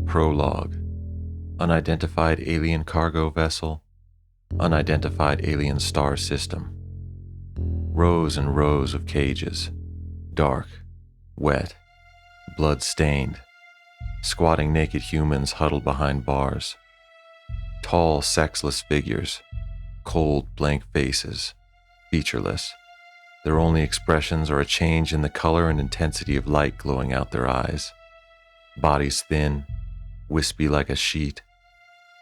Prologue. Unidentified alien cargo vessel. Unidentified alien star system. Rows and rows of cages. Dark, wet, blood-stained. Squatting naked humans huddled behind bars. Tall, sexless figures. Cold, blank faces. Featureless. Their only expressions are a change in the color and intensity of light glowing out their eyes. Bodies thin, wispy like a sheet,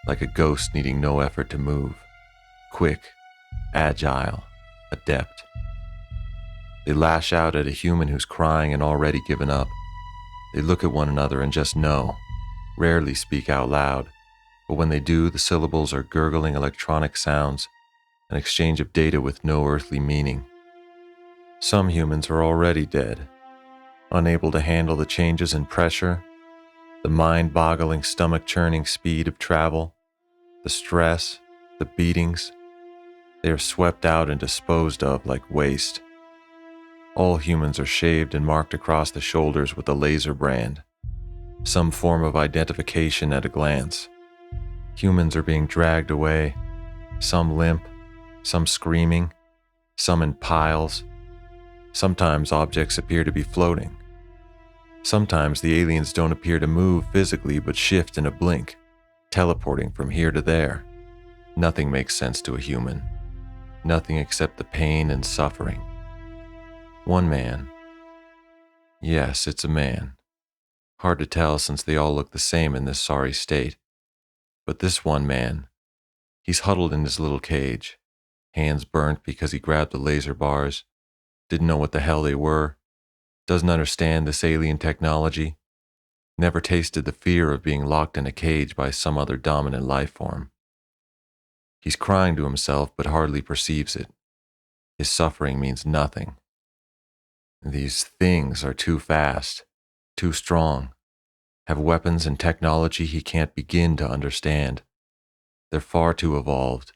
like a ghost needing no effort to move. Quick, agile, adept. They lash out at a human who's crying and already given up. They look at one another and just know, rarely speak out loud, but when they do, the syllables are gurgling electronic sounds, an exchange of data with no earthly meaning. Some humans are already dead, unable to handle the changes in pressure, the mind-boggling, stomach-churning speed of travel, the stress, the beatings. They are swept out and disposed of like waste. All humans are shaved and marked across the shoulders with a laser brand, some form of identification at a glance. Humans are being dragged away, some limp, some screaming, some in piles. Sometimes objects appear to be floating. Sometimes the aliens don't appear to move physically but shift in a blink, teleporting from here to there. Nothing makes sense to a human. Nothing except the pain and suffering. One man. Yes, it's a man. Hard to tell since they all look the same in this sorry state. But this one man, he's huddled in his little cage, hands burnt because he grabbed the laser bars, didn't know what the hell they were, doesn't understand this alien technology, never tasted the fear of being locked in a cage by some other dominant life form. He's crying to himself but hardly perceives it. His suffering means nothing. These things are too fast, too strong, have weapons and technology he can't begin to understand. They're far too evolved.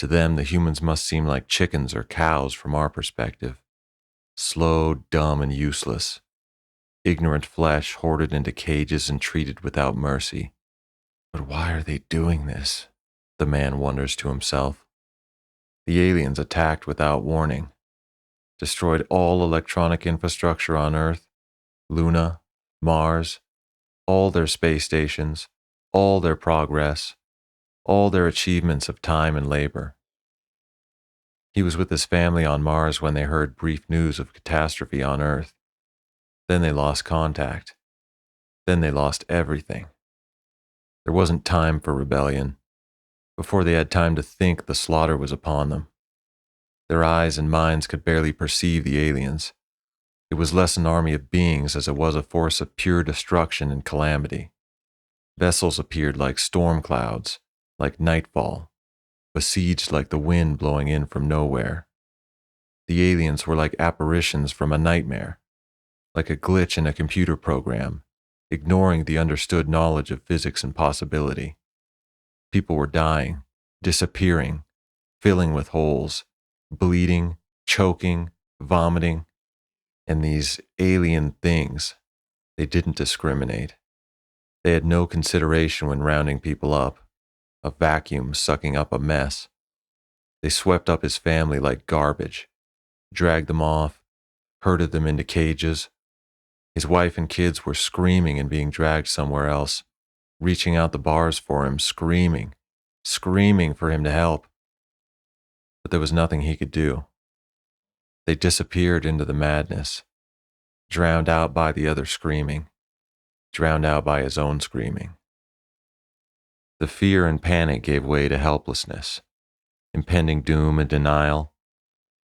To them, the humans must seem like chickens or cows from our perspective. Slow, dumb, and useless. Ignorant flesh hoarded into cages and treated without mercy. But why are they doing this? The man wonders to himself. The aliens attacked without warning. Destroyed all electronic infrastructure on Earth, Luna, Mars, all their space stations, all their progress, all their achievements of time and labor. He was with his family on Mars when they heard brief news of catastrophe on Earth. Then they lost contact. Then they lost everything. There wasn't time for rebellion. Before they had time to think, the slaughter was upon them. Their eyes and minds could barely perceive the aliens. It was less an army of beings as it was a force of pure destruction and calamity. Vessels appeared like storm clouds, like nightfall, besieged like the wind blowing in from nowhere. The aliens were like apparitions from a nightmare, like a glitch in a computer program, ignoring the understood knowledge of physics and possibility. People were dying, disappearing, filling with holes, bleeding, choking, vomiting. And these alien things, they didn't discriminate. They had no consideration when rounding people up, a vacuum sucking up a mess. They swept up his family like garbage, dragged them off, herded them into cages. His wife and kids were screaming and being dragged somewhere else, reaching out the bars for him, screaming for him to help. But there was nothing he could do. They disappeared into the madness, drowned out by the other screaming, drowned out by his own screaming. The fear and panic gave way to helplessness, impending doom and denial.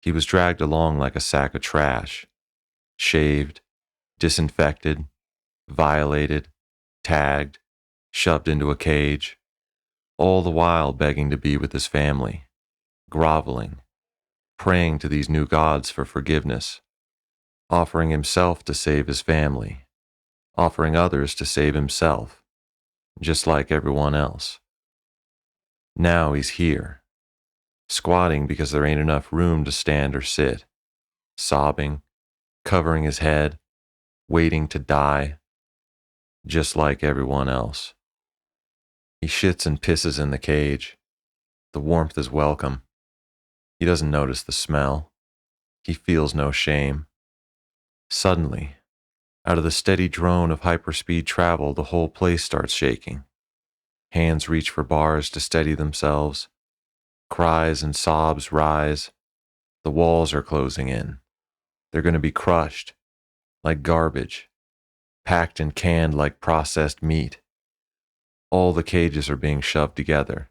He was dragged along like a sack of trash, shaved, disinfected, violated, tagged, shoved into a cage, all the while begging to be with his family, groveling, praying to these new gods for forgiveness, offering himself to save his family, offering others to save himself, just like everyone else. Now he's here, squatting because there ain't enough room to stand or sit, sobbing, covering his head, waiting to die. just like everyone else. He shits and pisses in the cage. The warmth is welcome. He doesn't notice the smell. He feels no shame. Suddenly, out of the steady drone of hyperspeed travel, the whole place starts shaking. Hands reach for bars to steady themselves. Cries and sobs rise. The walls are closing in. They're going to be crushed, like garbage, packed and canned like processed meat. All the cages are being shoved together.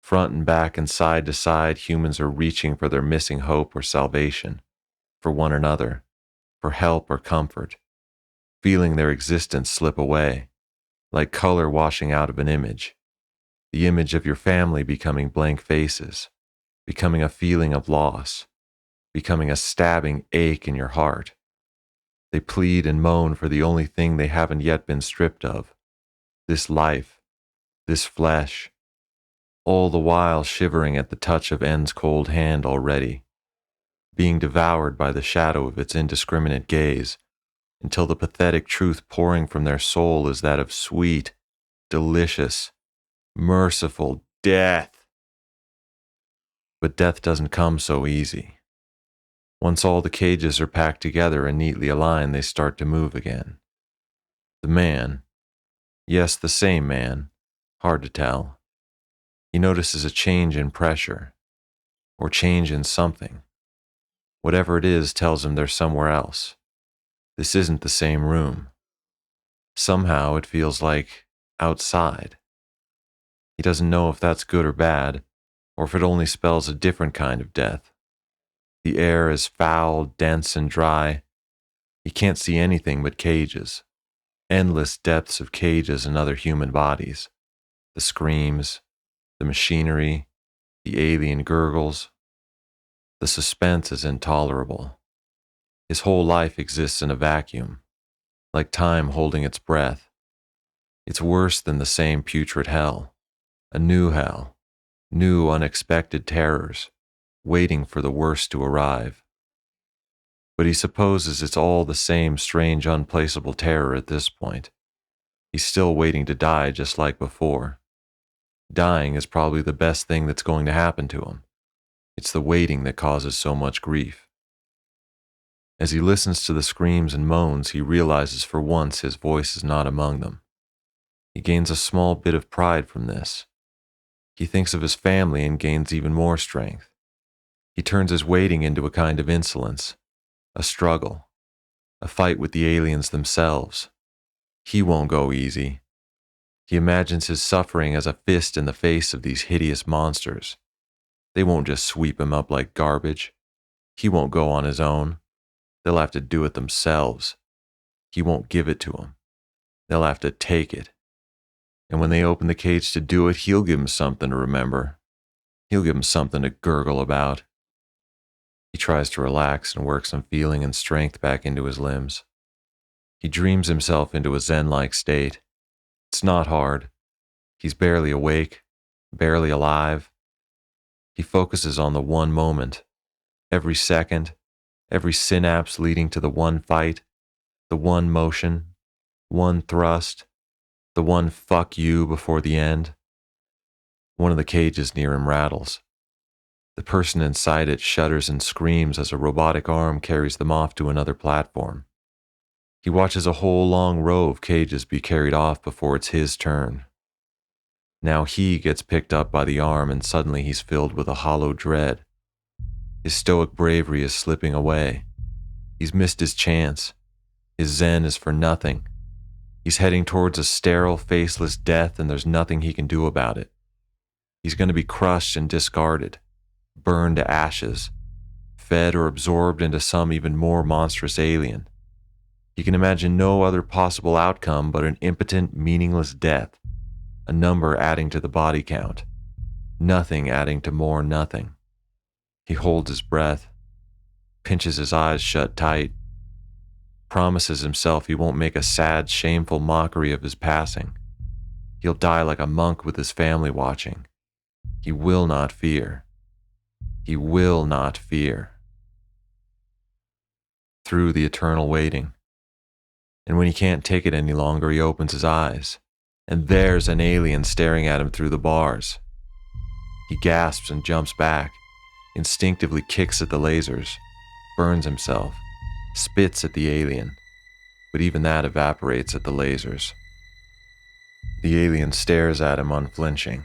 Front and back and side to side, humans are reaching for their missing hope or salvation, for one another, for help or comfort, feeling their existence slip away, like color washing out of an image, the image of your family becoming blank faces, becoming a feeling of loss, becoming a stabbing ache in your heart. They plead and moan for the only thing they haven't yet been stripped of, this life, this flesh, all the while shivering at the touch of N's cold hand already, being devoured by the shadow of its indiscriminate gaze, until the pathetic truth pouring from their soul is that of sweet, delicious, merciful death. But death doesn't come so easy. Once all the cages are packed together and neatly aligned, they start to move again. The man, yes, the same man, hard to tell. He notices a change in pressure, or change in something. Whatever it is tells him they're somewhere else. This isn't the same room. Somehow it feels like outside. He doesn't know if that's good or bad, or if it only spells a different kind of death. The air is foul, dense, and dry. He can't see anything but cages. Endless depths of cages and other human bodies. The screams, the machinery, the alien gurgles. The suspense is intolerable. His whole life exists in a vacuum, like time holding its breath. It's worse than the same putrid hell. A new hell, new unexpected terrors, waiting for the worst to arrive. But he supposes it's all the same strange, unplaceable terror at this point. He's still waiting to die just like before. Dying is probably the best thing that's going to happen to him. It's the waiting that causes so much grief. As he listens to the screams and moans, he realizes for once his voice is not among them. He gains a small bit of pride from this. He thinks of his family and gains even more strength. He turns his waiting into a kind of insolence, a struggle, a fight with the aliens themselves. He won't go easy. He imagines his suffering as a fist in the face of these hideous monsters. They won't just sweep him up like garbage. He won't go on his own. They'll have to do it themselves. He won't give it to them. They'll have to take it. And when they open the cage to do it, he'll give them something to remember. He'll give them something to gurgle about. He tries to relax and work some feeling and strength back into his limbs. He dreams himself into a zen-like state. It's not hard. He's barely awake, barely alive. He focuses on the one moment, every second, every synapse leading to the one fight, the one motion, one thrust, the one fuck you before the end. One of the cages near him rattles. The person inside it shudders and screams as a robotic arm carries them off to another platform. He watches a whole long row of cages be carried off before it's his turn. Now he gets picked up by the arm and suddenly he's filled with a hollow dread. His stoic bravery is slipping away. He's missed his chance. His zen is for nothing. He's heading towards a sterile, faceless death and there's nothing he can do about it. He's going to be crushed and discarded, burned to ashes, fed or absorbed into some even more monstrous alien. He can imagine no other possible outcome but an impotent, meaningless death, a number adding to the body count, nothing adding to more nothing. He holds his breath, pinches his eyes shut tight, promises himself he won't make a sad, shameful mockery of his passing. He'll die like a monk with his family watching. He will not fear. He will not fear. Through the eternal waiting, And when he can't take it any longer, he opens his eyes, and there's an alien staring at him through the bars. He gasps and jumps back, instinctively kicks at the lasers, burns himself, spits at the alien, but even that evaporates at the lasers. The alien stares at him unflinching,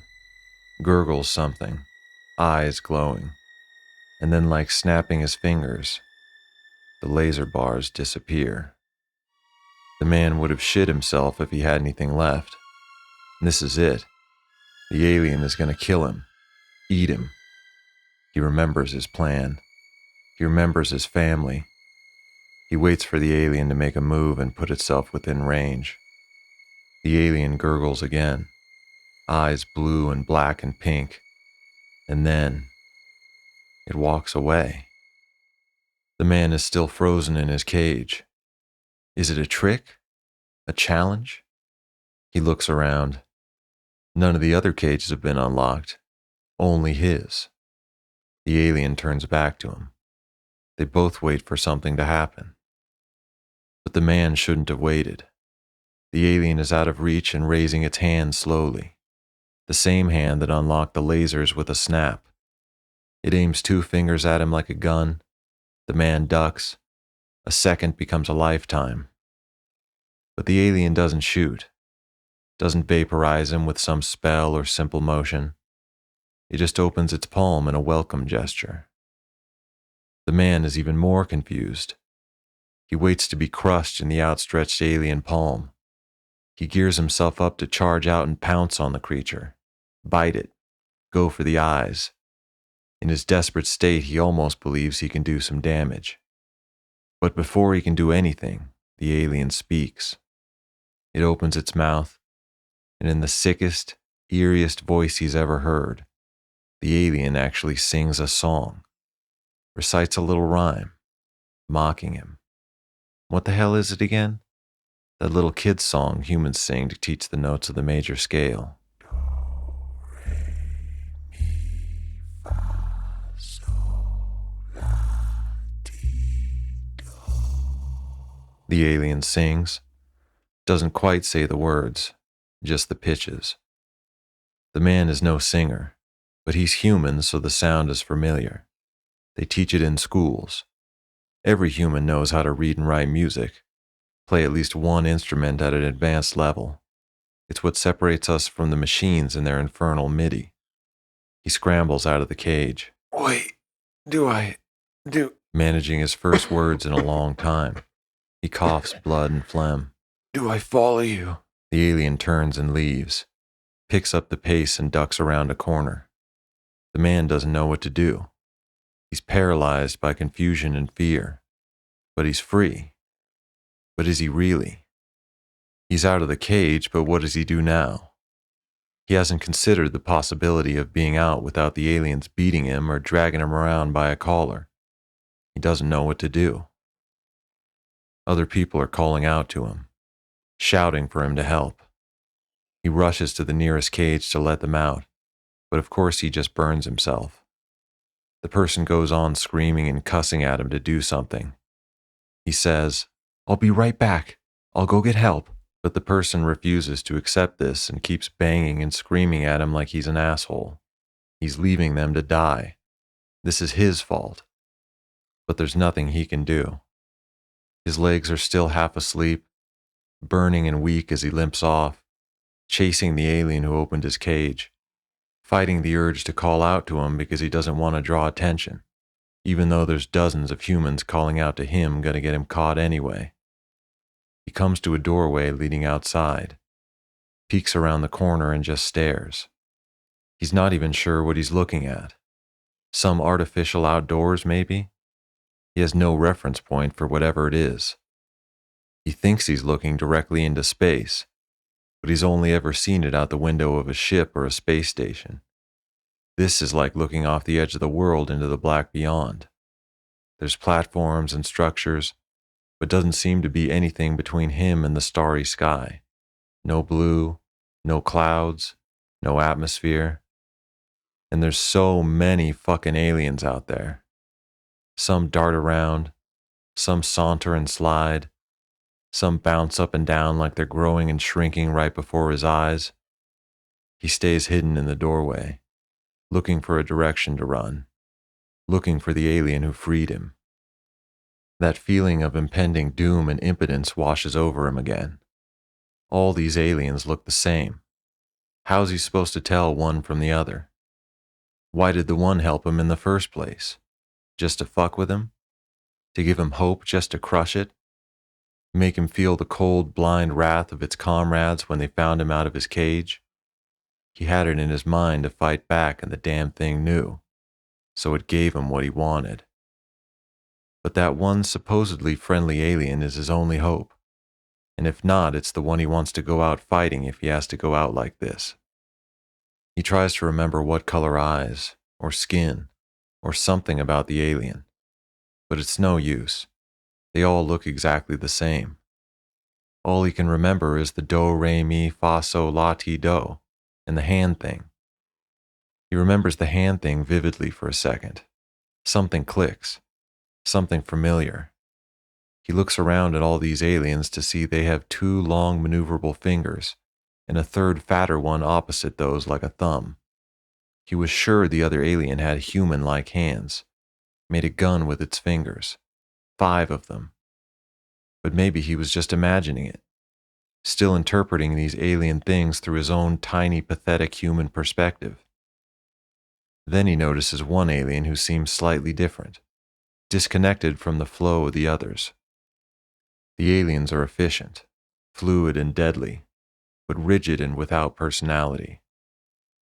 gurgles something, eyes glowing, and then, like snapping his fingers, the laser bars disappear. The man would have shit himself if he had anything left. And this is it. The alien is going to kill him, eat him. He remembers his plan. He remembers his family. He waits for the alien to make a move and put itself within range. The alien gurgles again, eyes blue and black and pink, and then it walks away. The man is still frozen in his cage. Is it a trick? A challenge? He looks around. None of the other cages have been unlocked, only his. The alien turns back to him. They both wait for something to happen. But the man shouldn't have waited. The alien is out of reach and raising its hand slowly. The same hand that unlocked the lasers with a snap. It aims 2 fingers at him like a gun. The man ducks. A second becomes a lifetime. But the alien doesn't shoot. Doesn't vaporize him with some spell or simple motion. It just opens its palm in a welcome gesture. The man is even more confused. He waits to be crushed in the outstretched alien palm. He gears himself up to charge out and pounce on the creature, bite it, go for the eyes. In his desperate state, he almost believes he can do some damage. But before he can do anything, the alien speaks. It opens its mouth, and in the sickest, eeriest voice he's ever heard, the alien actually sings a song, recites a little rhyme, mocking him. What the hell is it again? That little kid's song humans sing to teach the notes of the major scale. Do, re, mi, fa, sol, la, ti, do. The alien sings. Doesn't quite say the words, just the pitches. The man is no singer, but he's human, so the sound is familiar. They teach it in schools. Every human knows how to read and write music, play at least one instrument at an advanced level. It's what separates us from the machines and their infernal MIDI. He scrambles out of the cage. Wait, managing his first words in a long time. He coughs blood and phlegm. Do I follow you? The alien turns and leaves, picks up the pace and ducks around a corner. The man doesn't know what to do. He's paralyzed by confusion and fear, but he's free. But is he really? He's out of the cage, but what does he do now? He hasn't considered the possibility of being out without the aliens beating him or dragging him around by a collar. He doesn't know what to do. Other people are calling out to him, shouting for him to help. He rushes to the nearest cage to let them out, but of course he just burns himself. The person goes on screaming and cussing at him to do something. He says, "I'll be right back. I'll go get help." But the person refuses to accept this and keeps banging and screaming at him like he's an asshole. He's leaving them to die. This is his fault. But there's nothing he can do. His legs are still half asleep, burning and weak as he limps off, chasing the alien who opened his cage, fighting the urge to call out to him because he doesn't want to draw attention, even though there's dozens of humans calling out to him gonna get him caught anyway. He comes to a doorway leading outside, peeks around the corner and just stares. He's not even sure what he's looking at. Some artificial outdoors, maybe? He has no reference point for whatever it is. He thinks he's looking directly into space, but he's only ever seen it out the window of a ship or a space station. This is like looking off the edge of the world into the black beyond. There's platforms and structures, but doesn't seem to be anything between him and the starry sky. No blue, no clouds, no atmosphere. And there's so many fucking aliens out there. Some dart around, some saunter and slide, Some bounce up and down like they're growing and shrinking right before his eyes. He stays hidden in the doorway, looking for a direction to run, looking for the alien who freed him. That feeling of impending doom and impotence washes over him again. All these aliens look the same. How's he supposed to tell one from the other? Why did the one help him in the first place? Just to fuck with him? To give him hope just to crush it? Make him feel the cold, blind wrath of its comrades when they found him out of his cage? He had it in his mind to fight back, and the damn thing knew, so it gave him what he wanted. But that one supposedly friendly alien is his only hope. And if not, it's the one he wants to go out fighting if he has to go out like this. He tries to remember what color eyes, or skin, or something about the alien. But it's no use. They all look exactly the same. All he can remember is the do, re, mi, fa, sol, la, ti, do, and the hand thing. He remembers the hand thing vividly for a second. Something clicks. Something familiar. He looks around at all these aliens to see they have 2 long maneuverable fingers, and a third fatter one opposite those like a thumb. He was sure the other alien had human-like hands, made a gun with its fingers, 5 of them. But maybe he was just imagining it, still interpreting these alien things through his own tiny, pathetic human perspective. Then he notices one alien who seems slightly different, disconnected from the flow of the others. The aliens are efficient, fluid and deadly, but rigid and without personality.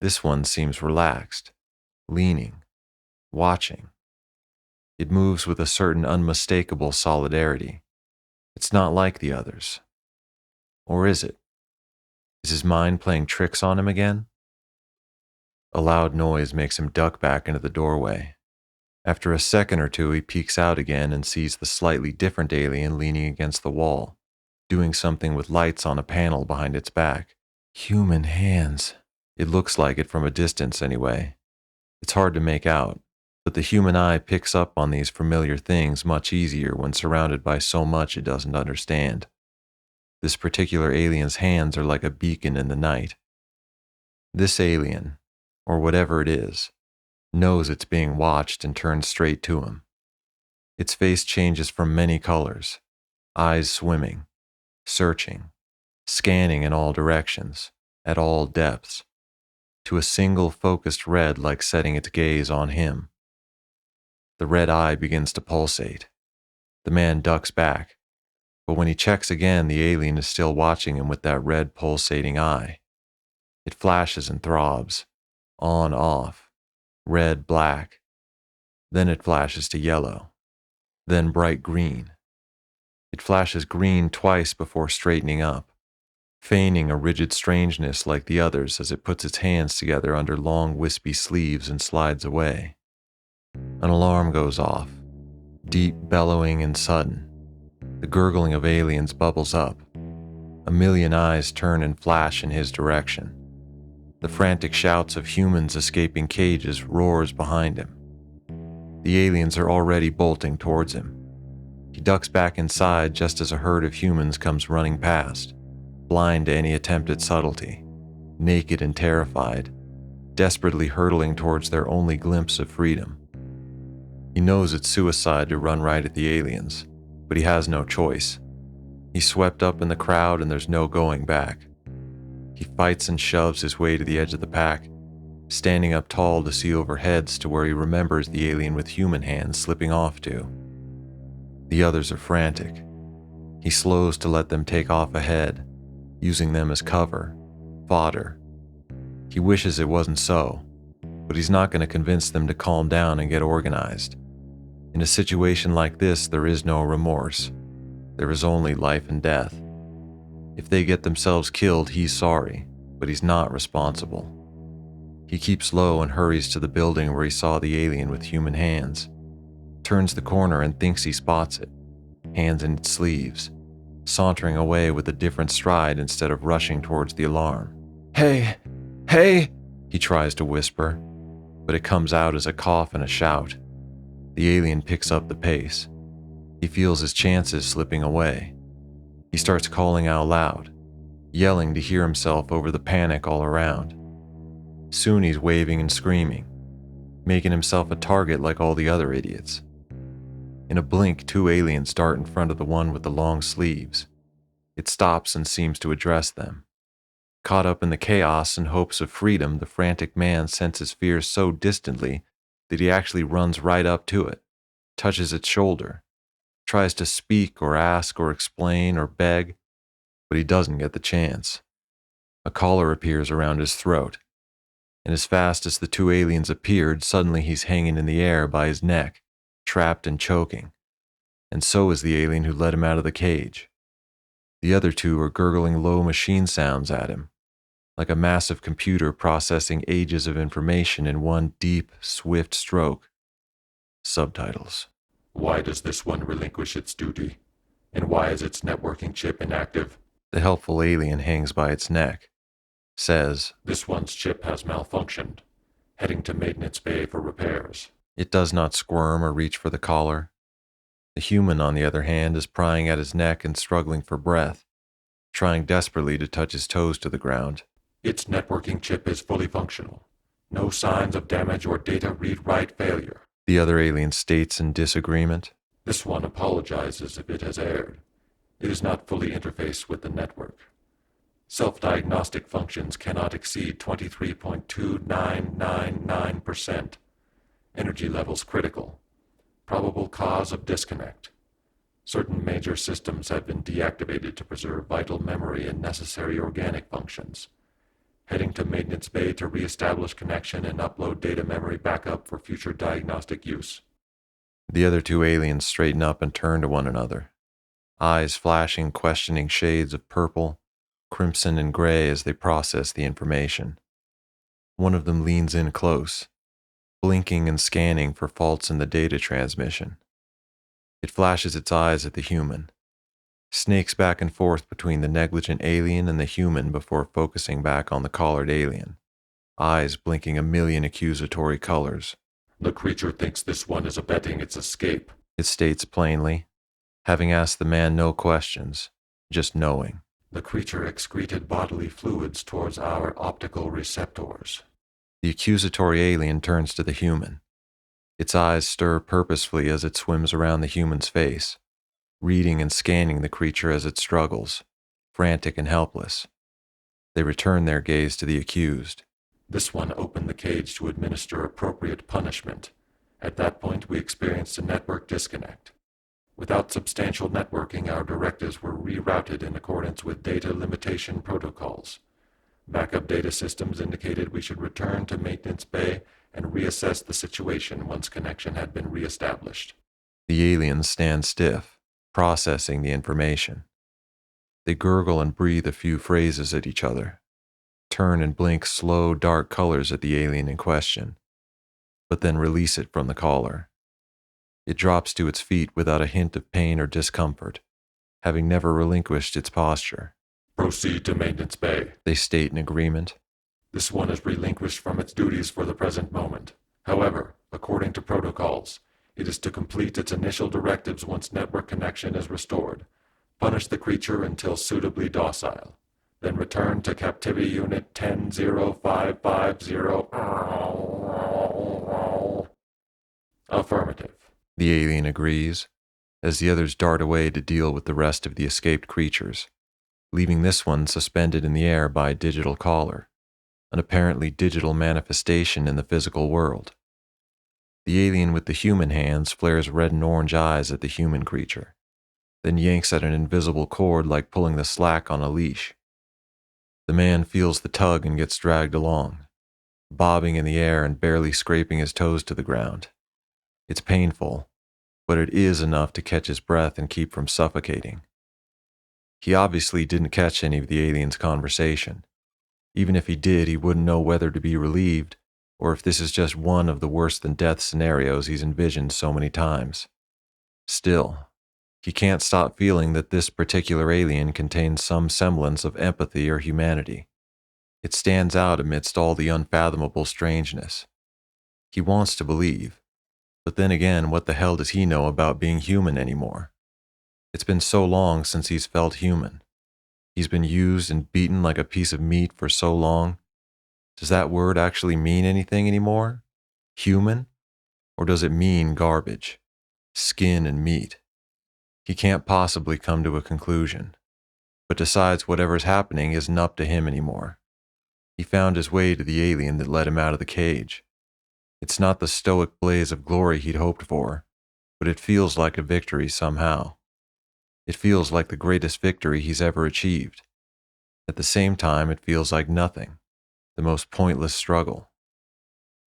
This one seems relaxed, leaning, watching. It moves with a certain unmistakable solidarity. It's not like the others. Or is it? Is his mind playing tricks on him again? A loud noise makes him duck back into the doorway. After a second or two, he peeks out again and sees the slightly different alien leaning against the wall, doing something with lights on a panel behind its back. Human hands. It looks like it from a distance anyway. It's hard to make out, but the human eye picks up on these familiar things much easier when surrounded by so much it doesn't understand. This particular alien's hands are like a beacon in the night. This alien, or whatever it is, knows it's being watched and turns straight to him. Its face changes from many colors, eyes swimming, searching, scanning in all directions, at all depths, to a single focused red like setting its gaze on him. The red eye begins to pulsate. The man ducks back, but when he checks again, the alien is still watching him with that red pulsating eye. It flashes and throbs, on, off, red, black. Then it flashes to yellow, then bright green. It flashes green twice before straightening up, feigning a rigid strangeness like the others as it puts its hands together under long wispy sleeves and slides away. An alarm goes off, deep, bellowing, and sudden. The gurgling of aliens bubbles up. A million eyes turn and flash in his direction. The frantic shouts of humans escaping cages roars behind him. The aliens are already bolting towards him. He ducks back inside just as a herd of humans comes running past, blind to any attempt at subtlety, naked and terrified, desperately hurtling towards their only glimpse of freedom. He knows it's suicide to run right at the aliens, but he has no choice. He's swept up in the crowd and there's no going back. He fights and shoves his way to the edge of the pack, standing up tall to see over heads to where he remembers the alien with human hands slipping off to. The others are frantic. He slows to let them take off ahead, using them as cover, fodder. He wishes it wasn't so, but he's not going to convince them to calm down and get organized. In a situation like this, there is no remorse. There is only life and death. If they get themselves killed, he's sorry, but he's not responsible. He keeps low and hurries to the building where he saw the alien with human hands, turns the corner and thinks he spots it, hands in its sleeves, sauntering away with a different stride instead of rushing towards the alarm. "Hey! Hey!" he tries to whisper, but it comes out as a cough and a shout. The alien picks up the pace. He feels his chances slipping away. He starts calling out loud, yelling to hear himself over the panic all around. Soon he's waving and screaming, making himself a target like all the other idiots. In a blink, two aliens dart in front of the one with the long sleeves. It stops and seems to address them. Caught up in the chaos and hopes of freedom, the frantic man senses fear so distantly that he actually runs right up to it, touches its shoulder, tries to speak or ask or explain or beg, but he doesn't get the chance. A collar appears around his throat, and as fast as the two aliens appeared, suddenly he's hanging in the air by his neck, trapped and choking. And so is the alien who let him out of the cage. The other two are gurgling low machine sounds at him, like a massive computer processing ages of information in one deep, swift stroke. Subtitles. Why does this one relinquish its duty? And why is its networking chip inactive? The helpful alien hangs by its neck, says, This one's chip has malfunctioned. Heading to maintenance bay for repairs. It does not squirm or reach for the collar. The human, on the other hand, is prying at his neck and struggling for breath, trying desperately to touch his toes to the ground. Its networking chip is fully functional. No signs of damage or data read-write failure. The other alien states in disagreement. This one apologizes if it has erred. It is not fully interfaced with the network. Self-diagnostic functions cannot exceed 23.2999%. Energy levels critical. Probable cause of disconnect. Certain major systems have been deactivated to preserve vital memory and necessary organic functions. Heading to maintenance bay to reestablish connection and upload data memory backup for future diagnostic use. The other two aliens straighten up and turn to one another, eyes flashing questioning shades of purple, crimson, and gray as they process the information. One of them leans in close, blinking and scanning for faults in the data transmission. It flashes its eyes at the human, snakes back and forth between the negligent alien and the human before focusing back on the collared alien, eyes blinking a million accusatory colors. The creature thinks this one is abetting its escape, it states plainly, having asked the man no questions, just knowing. The creature excreted bodily fluids towards our optical receptors. The accusatory alien turns to the human. Its eyes stir purposefully as it swims around the human's face, reading and scanning the creature as it struggles, frantic and helpless. They return their gaze to the accused. This one opened the cage to administer appropriate punishment. At that point, we experienced a network disconnect. Without substantial networking, our directives were rerouted in accordance with data limitation protocols. Backup data systems indicated we should return to maintenance bay and reassess the situation once connection had been reestablished. The aliens stand stiff, processing the information. They gurgle and breathe a few phrases at each other, turn and blink slow, dark colors at the alien in question, but then release it from the collar. It drops to its feet without a hint of pain or discomfort, having never relinquished its posture. Proceed to maintenance bay, they state in agreement. This one is relinquished from its duties for the present moment. However, according to protocols, it is to complete its initial directives once network connection is restored. Punish the creature until suitably docile. Then return to Captivity Unit 10-0550. Affirmative. The alien agrees, as the others dart away to deal with the rest of the escaped creatures, leaving this one suspended in the air by a digital collar, an apparently digital manifestation in the physical world. The alien with the human hands flares red and orange eyes at the human creature, then yanks at an invisible cord like pulling the slack on a leash. The man feels the tug and gets dragged along, bobbing in the air and barely scraping his toes to the ground. It's painful, but it is enough to catch his breath and keep from suffocating. He obviously didn't catch any of the alien's conversation. Even if he did, he wouldn't know whether to be relieved or if this is just one of the worse-than-death scenarios he's envisioned so many times. Still, he can't stop feeling that this particular alien contains some semblance of empathy or humanity. It stands out amidst all the unfathomable strangeness. He wants to believe, but then again, what the hell does he know about being human anymore? It's been so long since he's felt human. He's been used and beaten like a piece of meat for so long. Does that word actually mean anything anymore? Human? Or does it mean garbage? Skin and meat? He can't possibly come to a conclusion, but decides whatever's happening isn't up to him anymore. He found his way to the alien that let him out of the cage. It's not the stoic blaze of glory he'd hoped for, but it feels like a victory somehow. It feels like the greatest victory he's ever achieved. At the same time, it feels like nothing, the most pointless struggle.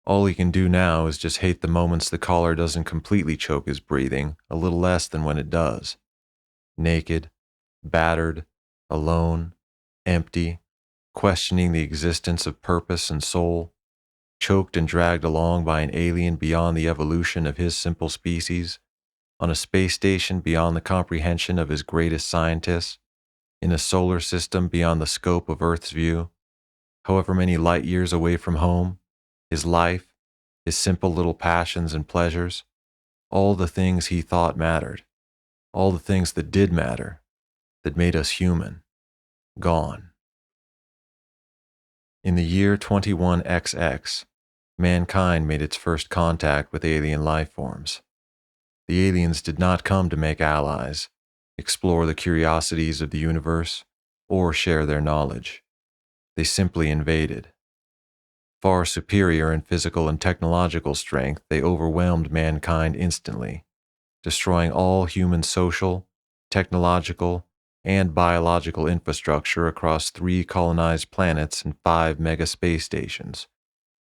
All he can do now is just hate the moments the collar doesn't completely choke his breathing, a little less than when it does. Naked, battered, alone, empty, questioning the existence of purpose and soul, choked and dragged along by an alien beyond the evolution of his simple species, on a space station beyond the comprehension of his greatest scientists, in a solar system beyond the scope of Earth's view, however many light years away from home, his life, his simple little passions and pleasures, all the things he thought mattered, all the things that did matter, that made us human, gone. In the year 21XX, mankind made its first contact with alien life forms. The aliens did not come to make allies, explore the curiosities of the universe, or share their knowledge. They simply invaded. Far superior in physical and technological strength, they overwhelmed mankind instantly, destroying all human social, technological, and biological infrastructure across 3 colonized planets and 5 mega space stations,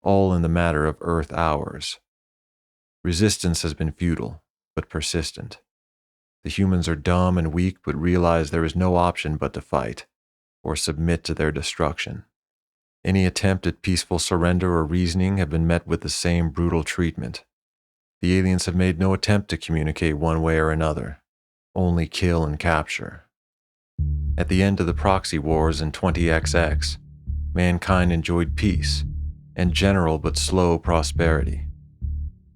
all in the matter of Earth hours. Resistance has been futile, but persistent. The humans are dumb and weak, but realize there is no option but to fight, or submit to their destruction. Any attempt at peaceful surrender or reasoning have been met with the same brutal treatment. The aliens have made no attempt to communicate one way or another, only kill and capture. At the end of the proxy wars in 20XX, mankind enjoyed peace and general but slow prosperity.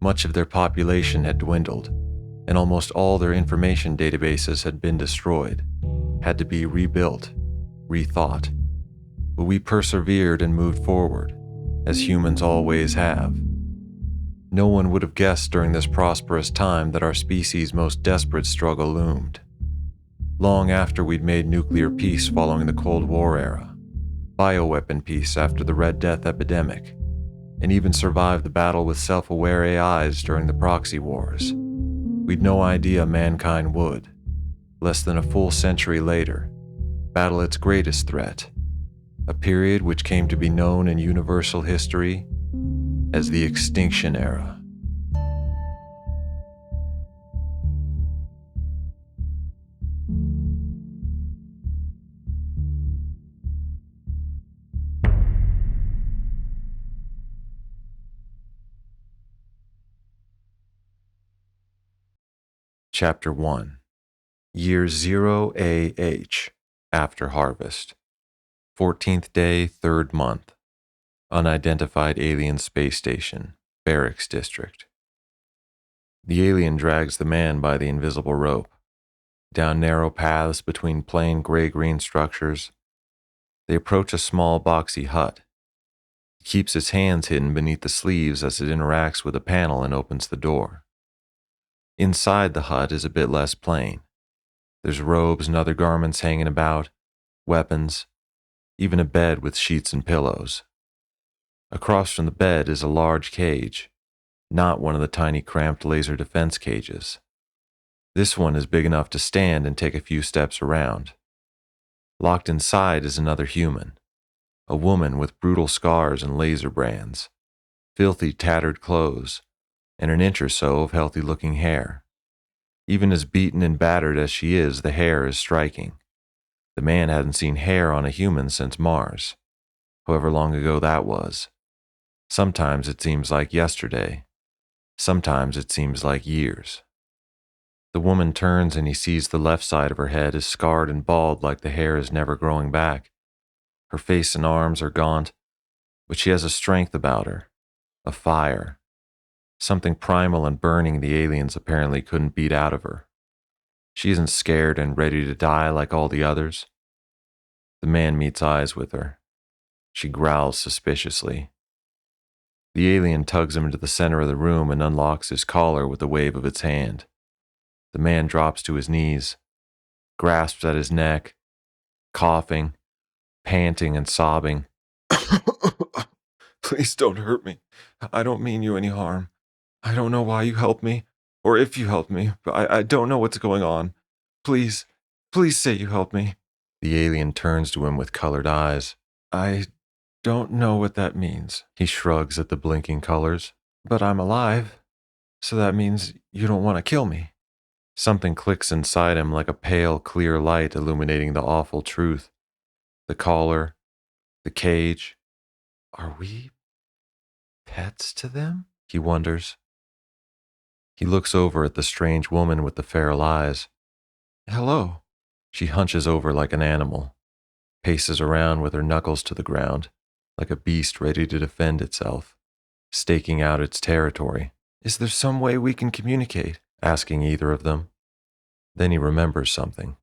Much of their population had dwindled, and almost all their information databases had been destroyed, had to be rebuilt, rethought. But we persevered and moved forward, as humans always have. No one would have guessed during this prosperous time that our species' most desperate struggle loomed. Long after we'd made nuclear peace following the Cold War era, bioweapon peace after the Red Death epidemic, and even survived the battle with self-aware AIs during the proxy wars, we'd no idea mankind would, less than a full century later, battle its greatest threat, a period which came to be known in universal history as the Extinction era. Chapter 1. Year 0AH, after harvest. 14th day, 3rd month. Unidentified alien space station, barracks district. The alien drags the man by the invisible rope, down narrow paths between plain gray-green structures. They approach a small boxy hut. He keeps his hands hidden beneath the sleeves as it interacts with a panel and opens the door. Inside the hut is a bit less plain. There's robes and other garments hanging about, weapons, even a bed with sheets and pillows. Across from the bed is a large cage, not one of the tiny cramped laser defense cages. This one is big enough to stand and take a few steps around. Locked inside is another human, a woman with brutal scars and laser brands, filthy tattered clothes, and an inch or so of healthy-looking hair. Even as beaten and battered as she is, the hair is striking. The man hadn't seen hair on a human since Mars, however long ago that was. Sometimes it seems like yesterday. Sometimes it seems like years. The woman turns and he sees the left side of her head is scarred and bald like the hair is never growing back. Her face and arms are gaunt, but she has a strength about her, a fire, something primal and burning the aliens apparently couldn't beat out of her. She isn't scared and ready to die like all the others. The man meets eyes with her. She growls suspiciously. The alien tugs him into the center of the room and unlocks his collar with a wave of its hand. The man drops to his knees, grasps at his neck, coughing, panting and sobbing. Please don't hurt me. I don't mean you any harm. I don't know why you helped me, or if you helped me, but I don't know what's going on. Please say you helped me. The alien turns to him with colored eyes. I don't know what that means. He shrugs at the blinking colors. But I'm alive, so that means you don't want to kill me. Something clicks inside him like a pale, clear light illuminating the awful truth. The collar, the cage. Are we pets to them? He wonders. He looks over at the strange woman with the feral eyes. Hello. She hunches over like an animal, paces around with her knuckles to the ground, like a beast ready to defend itself, staking out its territory. Is there some way we can communicate? Asking either of them. Then he remembers something.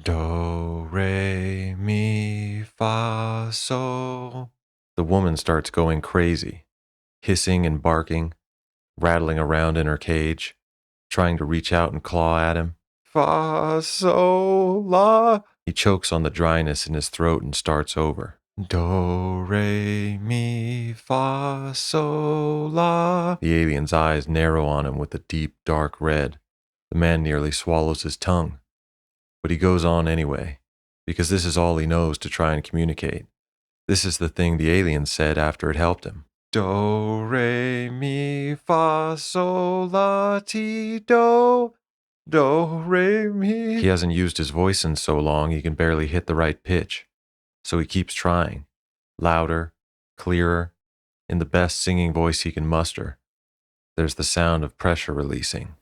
Do, re, mi, fa, sol. The woman starts going crazy, hissing and barking, rattling around in her cage, trying to reach out and claw at him. Fa, sol, la. He chokes on the dryness in his throat and starts over. Do, re, mi, fa, sol, la. The alien's eyes narrow on him with a deep, dark red. The man nearly swallows his tongue. But he goes on anyway, because this is all he knows to try and communicate. This is the thing the alien said after it helped him. Do, re, mi, fa, sol, la, ti, do. Do, re, mi. He hasn't used his voice in so long he can barely hit the right pitch. So he keeps trying. Louder, clearer, in the best singing voice he can muster. There's the sound of pressure releasing.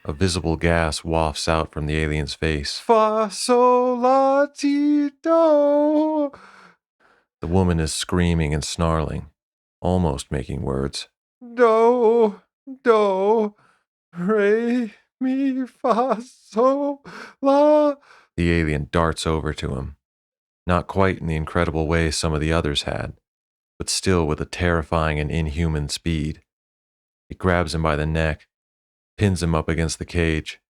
A visible gas wafts out from the alien's face. Fa, sol, la, ti, do. The woman is screaming and snarling, almost making words. Do, re, mi, fa, sol, la. The alien darts over to him, not quite in the incredible way some of the others had, but still with a terrifying and inhuman speed. He grabs him by the neck, pins him up against the cage.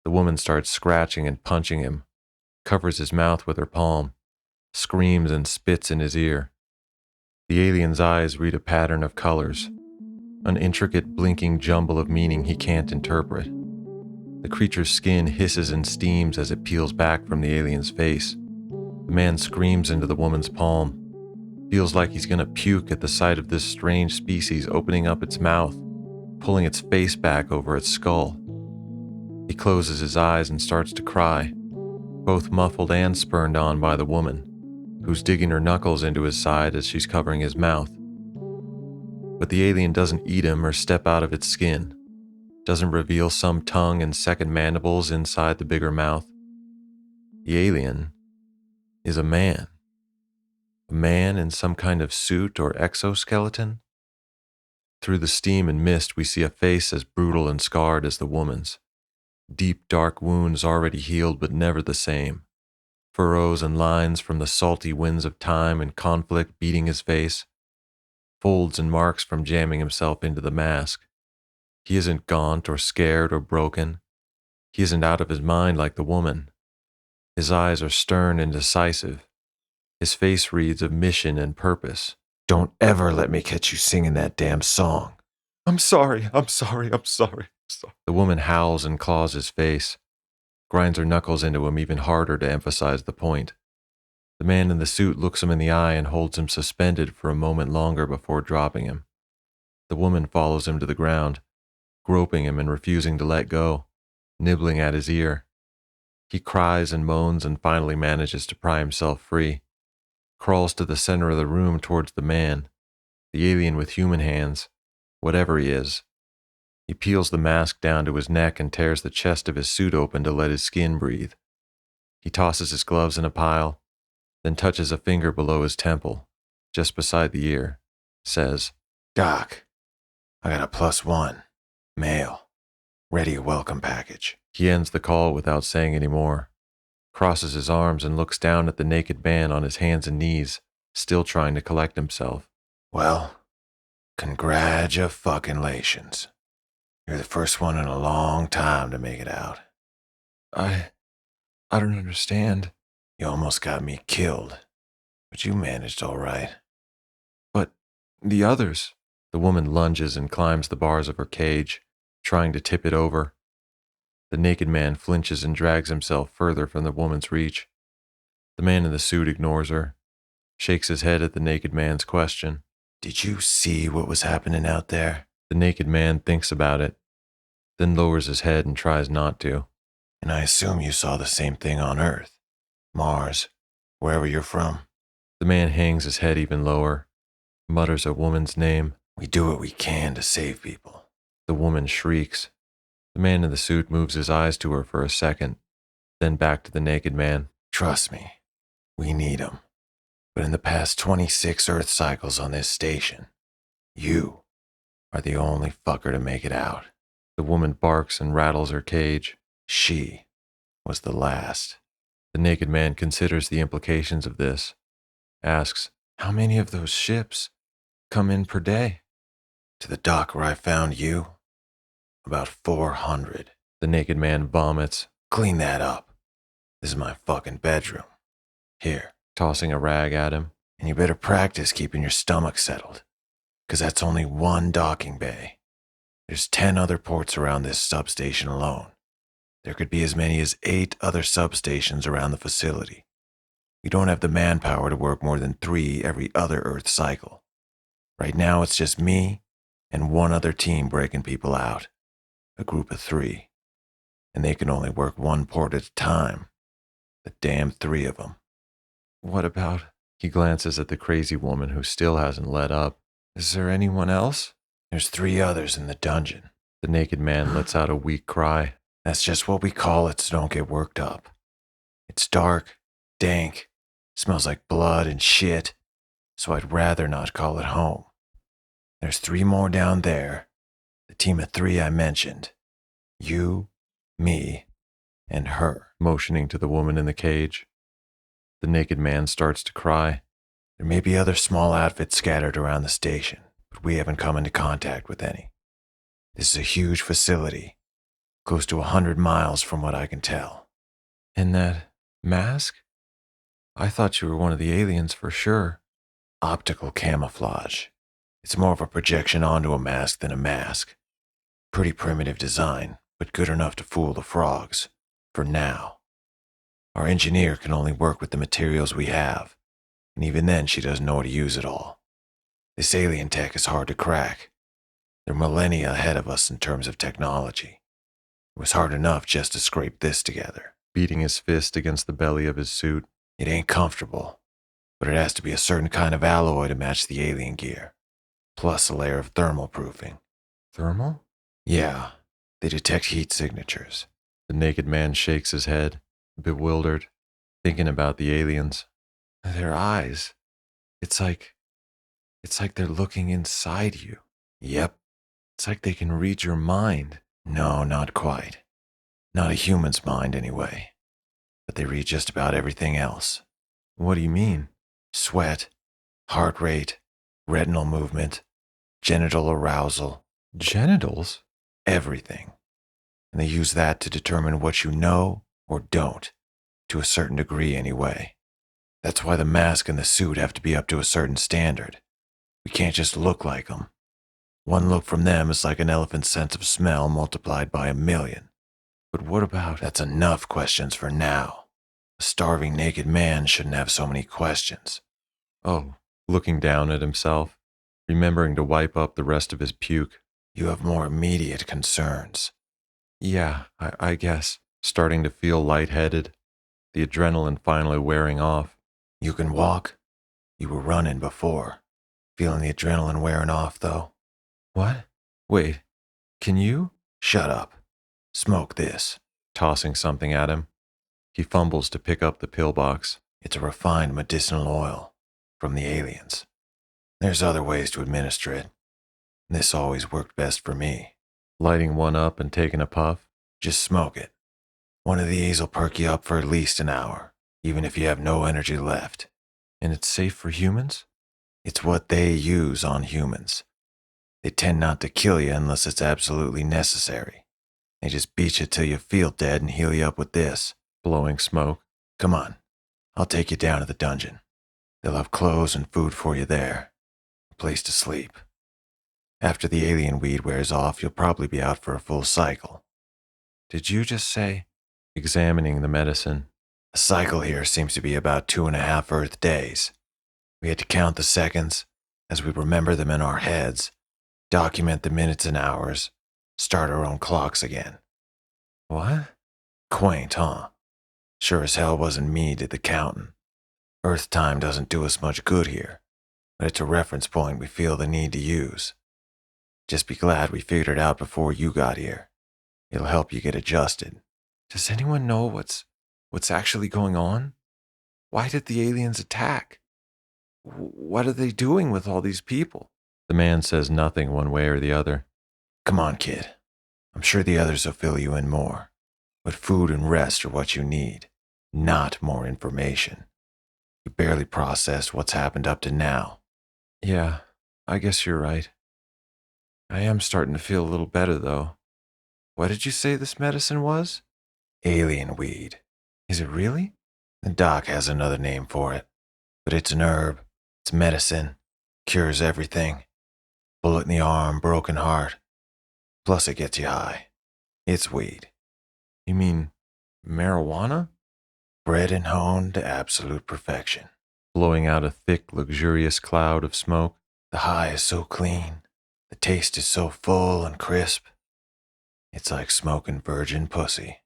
The woman starts scratching and punching him, covers his mouth with her palm, screams and spits in his ear. The alien's eyes read a pattern of colors, an intricate blinking jumble of meaning he can't interpret. The creature's skin hisses and steams as it peels back from the alien's face. The man screams into the woman's palm, feels like he's gonna puke at the sight of this strange species opening up its mouth, pulling its face back over its skull. He closes his eyes and starts to cry, both muffled and spurned on by the woman, who's digging her knuckles into his side as she's covering his mouth. But the alien doesn't eat him or step out of its skin, doesn't reveal some tongue and second mandibles inside the bigger mouth. The alien is a man in some kind of suit or exoskeleton. Through the steam and mist, we see a face as brutal and scarred as the woman's. Deep, dark wounds already healed but never the same. Furrows and lines from the salty winds of time and conflict beating his face. Folds and marks from jamming himself into the mask. He isn't gaunt or scared or broken. He isn't out of his mind like the woman. His eyes are stern and decisive. His face reads of mission and purpose. Don't ever let me catch you singing that damn song. I'm sorry. The woman howls and claws his face, grinds her knuckles into him even harder to emphasize the point. The man in the suit looks him in the eye and holds him suspended for a moment longer before dropping him. The woman follows him to the ground, groping him and refusing to let go, nibbling at his ear. He cries and moans and finally manages to pry himself free, crawls to the center of the room towards the man, the alien with human hands, whatever he is. He peels the mask down to his neck and tears the chest of his suit open to let his skin breathe. He tosses his gloves in a pile, then touches a finger below his temple, just beside the ear, says, Doc, I got a +1. Mail. Ready a welcome package. He ends the call without saying any more, crosses his arms and looks down at the naked man on his hands and knees, still trying to collect himself. Well, congratulations. You're the first one in a long time to make it out. I don't understand. You almost got me killed, but you managed all right. But the others. The woman lunges and climbs the bars of her cage, trying to tip it over. The naked man flinches and drags himself further from the woman's reach. The man in the suit ignores her, shakes his head at the naked man's question. Did you see what was happening out there? The naked man thinks about it, then lowers his head and tries not to. And I assume you saw the same thing on Earth, Mars, wherever you're from. The man hangs his head even lower, mutters a woman's name. We do what we can to save people. The woman shrieks. The man in the suit moves his eyes to her for a second, then back to the naked man. Trust me, we need 'em. But in the past 26 Earth cycles on this station, you are the only fucker to make it out. The woman barks and rattles her cage. She was the last. The naked man considers the implications of this, asks, how many of those ships come in per day? To the dock where I found you, about 400. The naked man vomits. Clean that up. This is my fucking bedroom. Here, tossing a rag at him. And you better practice keeping your stomach settled, 'cause that's only one docking bay. There's 10 other ports around this substation alone. There could be as many as 8 other substations around the facility. We don't have the manpower to work more than 3 every other Earth cycle. Right now it's just me and one other team breaking people out. A group of 3. And they can only work one port at a time. The damn 3 of them. What about... He glances at the crazy woman who still hasn't let up. Is there anyone else? There's 3 others in the dungeon. The naked man lets out a weak cry. That's just what we call it, so don't get worked up. It's dark, dank, smells like blood and shit, so I'd rather not call it home. There's 3 more down there, the team of 3 I mentioned. You, me, and her. Motioning to the woman in the cage. The naked man starts to cry. There may be other small outfits scattered around the station, but we haven't come into contact with any. This is a huge facility, close to 100 miles from what I can tell. And that mask? I thought you were one of the aliens for sure. Optical camouflage. It's more of a projection onto a mask than a mask. Pretty primitive design, but good enough to fool the frogs. For now. Our engineer can only work with the materials we have, and even then she doesn't know how to use it all. This alien tech is hard to crack. They're millennia ahead of us in terms of technology. It was hard enough just to scrape this together. Beating his fist against the belly of his suit. It ain't comfortable, but it has to be a certain kind of alloy to match the alien gear, plus a layer of thermal proofing. Thermal? Yeah, they detect heat signatures. The naked man shakes his head, bewildered, thinking about the aliens. Their eyes. It's like they're looking inside you. Yep. It's like they can read your mind. No, not quite. Not a human's mind, anyway. But they read just about everything else. What do you mean? Sweat, heart rate, retinal movement, genital arousal. Genitals? Everything. And they use that to determine what you know or don't, to a certain degree anyway. That's why the mask and the suit have to be up to a certain standard. We can't just look like them. One look from them is like an elephant's sense of smell multiplied by 1,000,000. But what about... That's enough questions for now. A starving naked man shouldn't have so many questions. Oh, looking down at himself, remembering to wipe up the rest of his puke. You have more immediate concerns. Yeah, I guess. Starting to feel lightheaded, the adrenaline finally wearing off. You can walk? You were running before. Feeling the adrenaline wearing off, though? What? Wait, can you? Shut up. Smoke this. Tossing something at him. He fumbles to pick up the pillbox. It's a refined medicinal oil from the aliens. There's other ways to administer it. This always worked best for me. Lighting one up and taking a puff. Just smoke it. One of these will perk you up for at least an hour, even if you have no energy left. And it's safe for humans? It's what they use on humans. They tend not to kill you unless it's absolutely necessary. They just beat you till you feel dead and heal you up with this. Blowing smoke. Come on, I'll take you down to the dungeon. They'll have clothes and food for you there. A place to sleep. After the alien weed wears off, you'll probably be out for a full cycle. Did you just say? Examining the medicine. A cycle here seems to be about 2.5 Earth days. We had to count the seconds as we remember them in our heads, document the minutes and hours, start our own clocks again. What? Quaint, huh? Sure as hell wasn't me did the counting. Earth time doesn't do us much good here, but it's a reference point we feel the need to use. Just be glad we figured it out before you got here. It'll help you get adjusted. Does anyone know what's actually going on? Why did the aliens attack? What are they doing with all these people? The man says nothing one way or the other. Come on, kid. I'm sure the others will fill you in more. But food and rest are what you need, not more information. You barely processed what's happened up to now. Yeah, I guess you're right. I am starting to feel a little better, though. What did you say this medicine was? Alien weed. Is it really? The doc has another name for it, but it's an herb. It's medicine. Cures everything. Bullet in the arm, broken heart. Plus it gets you high. It's weed. You mean marijuana? Bred and honed to absolute perfection. Blowing out a thick, luxurious cloud of smoke. The high is so clean. The taste is so full and crisp. It's like smoking virgin pussy.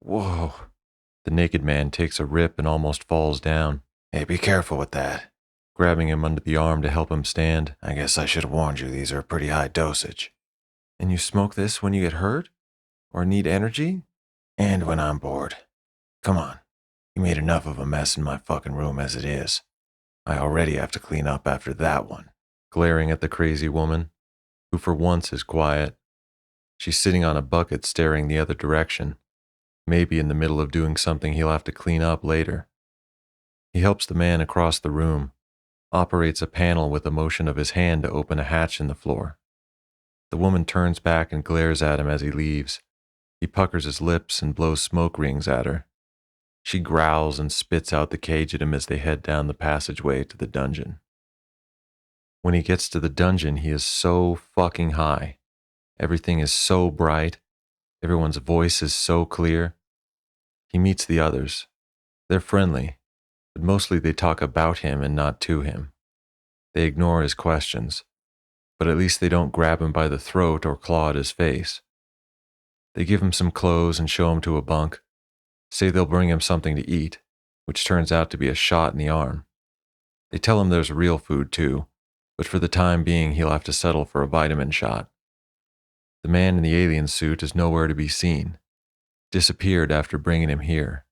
Whoa. The naked man takes a rip and almost falls down. Hey, be careful with that. Grabbing him under the arm to help him stand. I guess I should have warned you these are pretty high dosage. And you smoke this when you get hurt? Or need energy? And when I'm bored. Come on. You made enough of a mess in my fucking room as it is. I already have to clean up after that one. Glaring at the crazy woman, who for once is quiet. She's sitting on a bucket staring the other direction, maybe in the middle of doing something he'll have to clean up later. He helps the man across the room, operates a panel with a motion of his hand to open a hatch in the floor. The woman turns back and glares at him as he leaves. He puckers his lips and blows smoke rings at her. She growls and spits out the cage at him as they head down the passageway to the dungeon. When he gets to the dungeon, he is so fucking high. Everything is so bright. Everyone's voice is so clear. He meets the others. They're friendly, but mostly they talk about him and not to him. They ignore his questions, but at least they don't grab him by the throat or claw at his face. They give him some clothes and show him to a bunk, say they'll bring him something to eat, which turns out to be a shot in the arm. They tell him there's real food too, but for the time being he'll have to settle for a vitamin shot. The man in the alien suit is nowhere to be seen. Disappeared after bringing him here.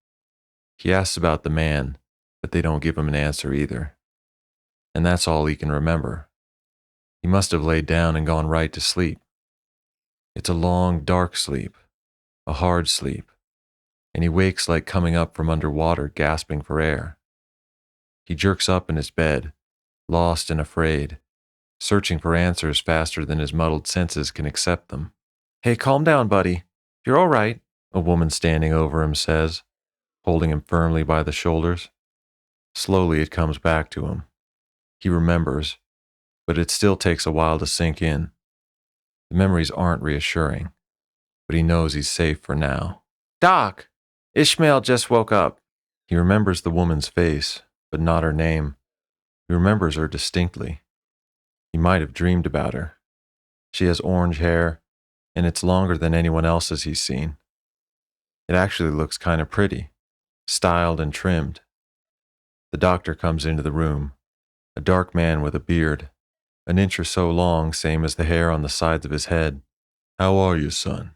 He asks about the man, but they don't give him an answer either. And that's all he can remember. He must have laid down and gone right to sleep. It's a long, dark sleep, a hard sleep, and he wakes like coming up from underwater, gasping for air. He jerks up in his bed, lost and afraid, searching for answers faster than his muddled senses can accept them. Hey, calm down, buddy. You're all right, a woman standing over him says, holding him firmly by the shoulders. Slowly it comes back to him. He remembers, but it still takes a while to sink in. The memories aren't reassuring, but he knows he's safe for now. Doc! Ishmael just woke up. He remembers the woman's face, but not her name. He remembers her distinctly. He might have dreamed about her. She has orange hair, and it's longer than anyone else's he's seen. It actually looks kind of pretty, styled and trimmed. The doctor comes into the room, a dark man with a beard, an inch or so long, same as the hair on the sides of his head. How are you, son?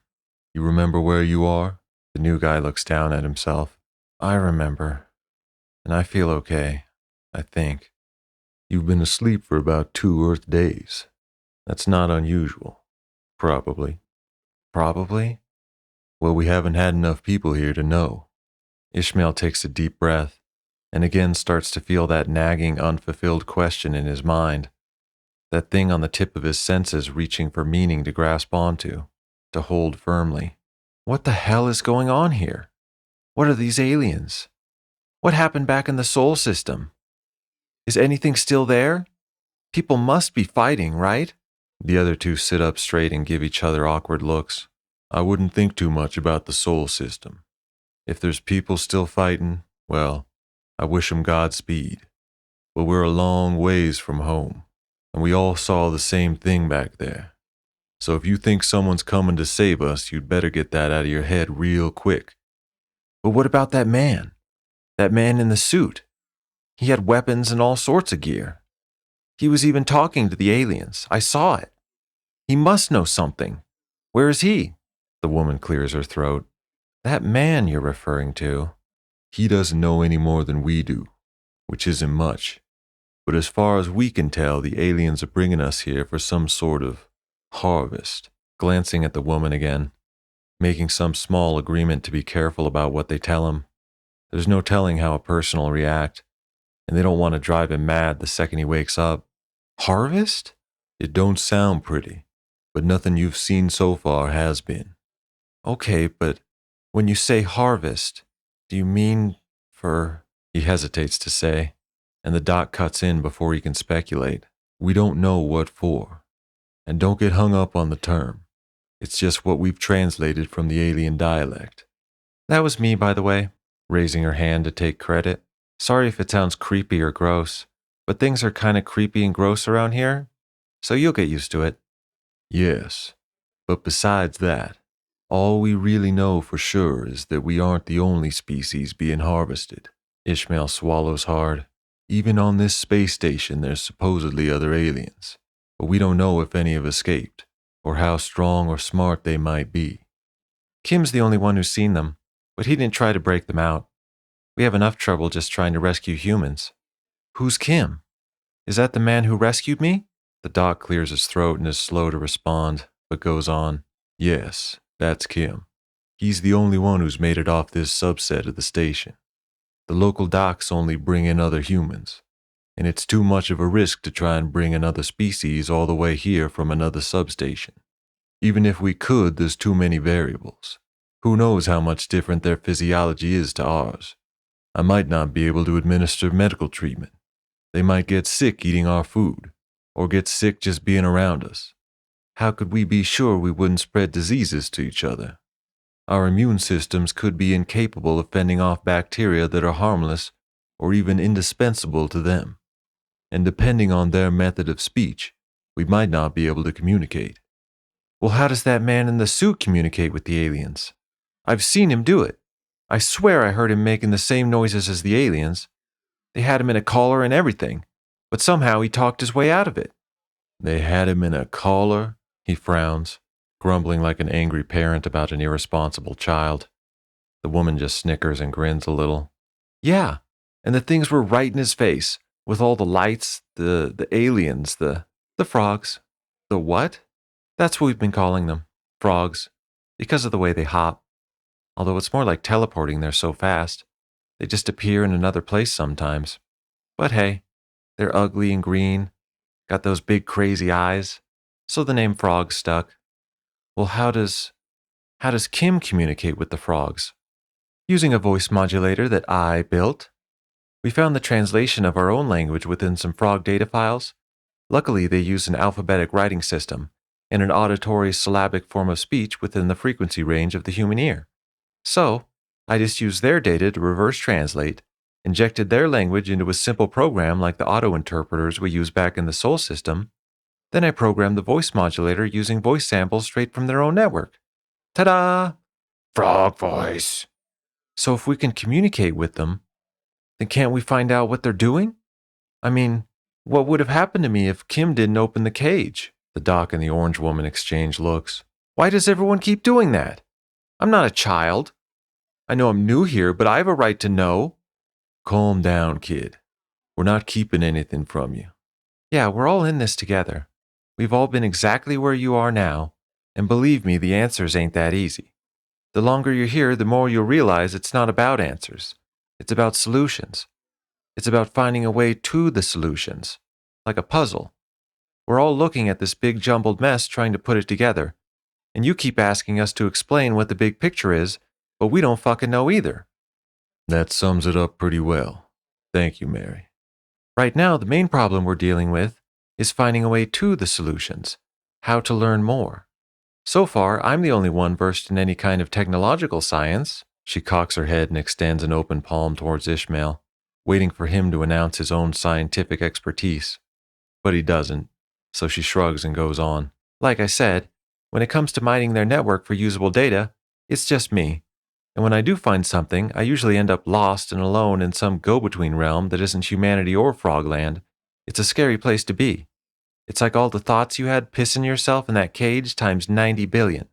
You remember where you are? The new guy looks down at himself. I remember, and I feel okay, I think. You've been asleep for about 2 Earth days. That's not unusual. Probably. Probably? Well, we haven't had enough people here to know. Ishmael takes a deep breath and again starts to feel that nagging, unfulfilled question in his mind. That thing on the tip of his senses reaching for meaning to grasp onto, to hold firmly. What the hell is going on here? What are these aliens? What happened back in the Sol system? Is anything still there? People must be fighting, right? The other two sit up straight and give each other awkward looks. I wouldn't think too much about the Sol system. If there's people still fighting, well, I wish 'em Godspeed. But we're a long ways from home, and we all saw the same thing back there. So if you think someone's coming to save us, you'd better get that out of your head real quick. But what about that man? That man in the suit? He had weapons and all sorts of gear. He was even talking to the aliens. I saw it. He must know something. Where is he? The woman clears her throat. That man you're referring to. He doesn't know any more than we do, which isn't much. But as far as we can tell, the aliens are bringing us here for some sort of harvest. Glancing at the woman again, making some small agreement to be careful about what they tell him. There's no telling how a person will react, and they don't want to drive him mad the second he wakes up. Harvest? It don't sound pretty, but nothing you've seen so far has been. Okay, but when you say harvest, do you mean for... He hesitates to say, and the doc cuts in before he can speculate. We don't know what for, and don't get hung up on the term. It's just what we've translated from the alien dialect. That was me, by the way, raising her hand to take credit. Sorry if it sounds creepy or gross, but things are kind of creepy and gross around here, so you'll get used to it. Yes, but besides that, all we really know for sure is that we aren't the only species being harvested. Ishmael swallows hard. Even on this space station, there's supposedly other aliens, but we don't know if any have escaped, or how strong or smart they might be. Kim's the only one who's seen them, but he didn't try to break them out. We have enough trouble just trying to rescue humans. Who's Kim? Is that the man who rescued me? The doc clears his throat and is slow to respond, but goes on. Yes, that's Kim. He's the only one who's made it off this subset of the station. The local docs only bring in other humans, and it's too much of a risk to try and bring another species all the way here from another substation. Even if we could, there's too many variables. Who knows how much different their physiology is to ours? I might not be able to administer medical treatment. They might get sick eating our food, or get sick just being around us. How could we be sure we wouldn't spread diseases to each other? Our immune systems could be incapable of fending off bacteria that are harmless or even indispensable to them. And depending on their method of speech, we might not be able to communicate. Well, how does that man in the suit communicate with the aliens? I've seen him do it. I swear I heard him making the same noises as the aliens. They had him in a collar and everything, but somehow he talked his way out of it. They had him in a collar? He frowns, grumbling like an angry parent about an irresponsible child. The woman just snickers and grins a little. Yeah, and the things were right in his face, with all the lights, the aliens, the frogs. The what? That's what we've been calling them, frogs, because of the way they hop. Although it's more like teleporting, they're so fast. They just appear in another place sometimes. But hey, they're ugly and green, got those big crazy eyes, so the name frog stuck. Well, how does Kim communicate with the frogs? Using a voice modulator that I built. We found the translation of our own language within some frog data files. Luckily, they use an alphabetic writing system and an auditory syllabic form of speech within the frequency range of the human ear. So, I just used their data to reverse translate, injected their language into a simple program like the auto-interpreters we use back in the Sol system. Then I programmed the voice modulator using voice samples straight from their own network. Ta-da! Frog voice. So if we can communicate with them, then can't we find out what they're doing? I mean, what would have happened to me if Kim didn't open the cage? The doc and the orange woman exchange looks. Why does everyone keep doing that? I'm not a child. I know I'm new here, but I have a right to know. Calm down, kid. We're not keeping anything from you. Yeah, we're all in this together. We've all been exactly where you are now, and believe me, the answers ain't that easy. The longer you're here, the more you'll realize it's not about answers. It's about solutions. It's about finding a way to the solutions, like a puzzle. We're all looking at this big jumbled mess trying to put it together, and you keep asking us to explain what the big picture is, but we don't fucking know either. That sums it up pretty well. Thank you, Mary. Right now, the main problem we're dealing with is finding a way to the solutions, how to learn more. So far, I'm the only one versed in any kind of technological science. She cocks her head and extends an open palm towards Ishmael, waiting for him to announce his own scientific expertise. But he doesn't, so she shrugs and goes on. Like I said, when it comes to mining their network for usable data, it's just me. And when I do find something, I usually end up lost and alone in some go-between realm that isn't humanity or Frogland. It's a scary place to be. It's like all the thoughts you had pissing yourself in that cage times 90 billion.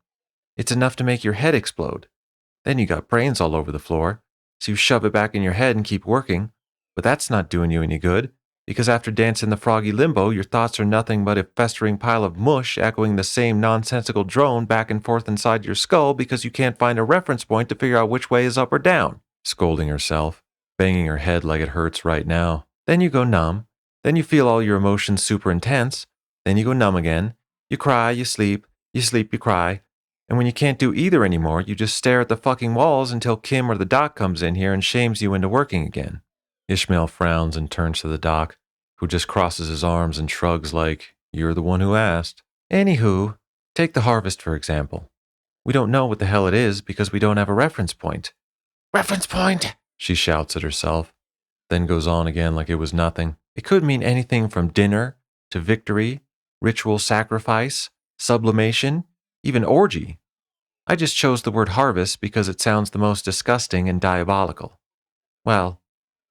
It's enough to make your head explode. Then you got brains all over the floor, so you shove it back in your head and keep working. But that's not doing you any good, because after dancing the froggy limbo, your thoughts are nothing but a festering pile of mush echoing the same nonsensical drone back and forth inside your skull because you can't find a reference point to figure out which way is up or down. Scolding herself, banging her head like it hurts right now. Then you go numb. Then you feel all your emotions super intense. Then you go numb again. You cry, you sleep, you cry. And when you can't do either anymore, you just stare at the fucking walls until Kim or the doc comes in here and shames you into working again. Ishmael frowns and turns to the doc, who just crosses his arms and shrugs like, you're the one who asked. Anywho, take the harvest for example. We don't know what the hell it is because we don't have a reference point. Reference point! She shouts at herself, then goes on again like it was nothing. It could mean anything from dinner to victory, ritual sacrifice, sublimation, even orgy. I just chose the word harvest because it sounds the most disgusting and diabolical. Well,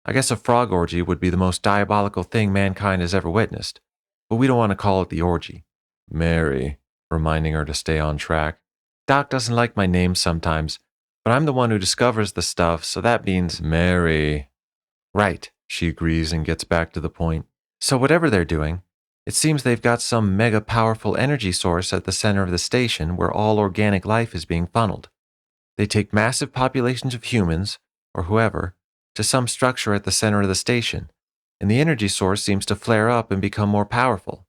I guess a frog orgy would be the most diabolical thing mankind has ever witnessed, but we don't want to call it the orgy. Mary, reminding her to stay on track. Doc doesn't like my name sometimes, but I'm the one who discovers the stuff, so that means Mary. Right, she agrees and gets back to the point. So whatever they're doing, it seems they've got some mega powerful energy source at the center of the station where all organic life is being funneled. They take massive populations of humans, or whoever, to some structure at the center of the station, and the energy source seems to flare up and become more powerful.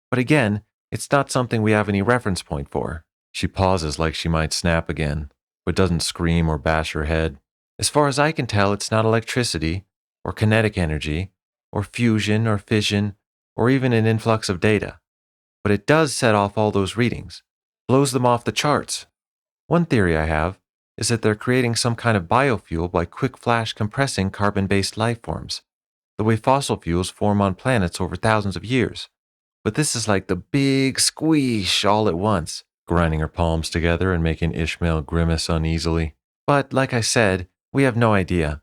But again, it's not something we have any reference point for. She pauses like she might snap again, but doesn't scream or bash her head. As far as I can tell, it's not electricity, or kinetic energy, or fusion or fission, or even an influx of data. But it does set off all those readings, blows them off the charts. One theory I have is that they're creating some kind of biofuel by quick flash compressing carbon-based life forms, the way fossil fuels form on planets over thousands of years. But this is like the big squeesh all at once, grinding her palms together and making Ishmael grimace uneasily. But like I said, we have no idea.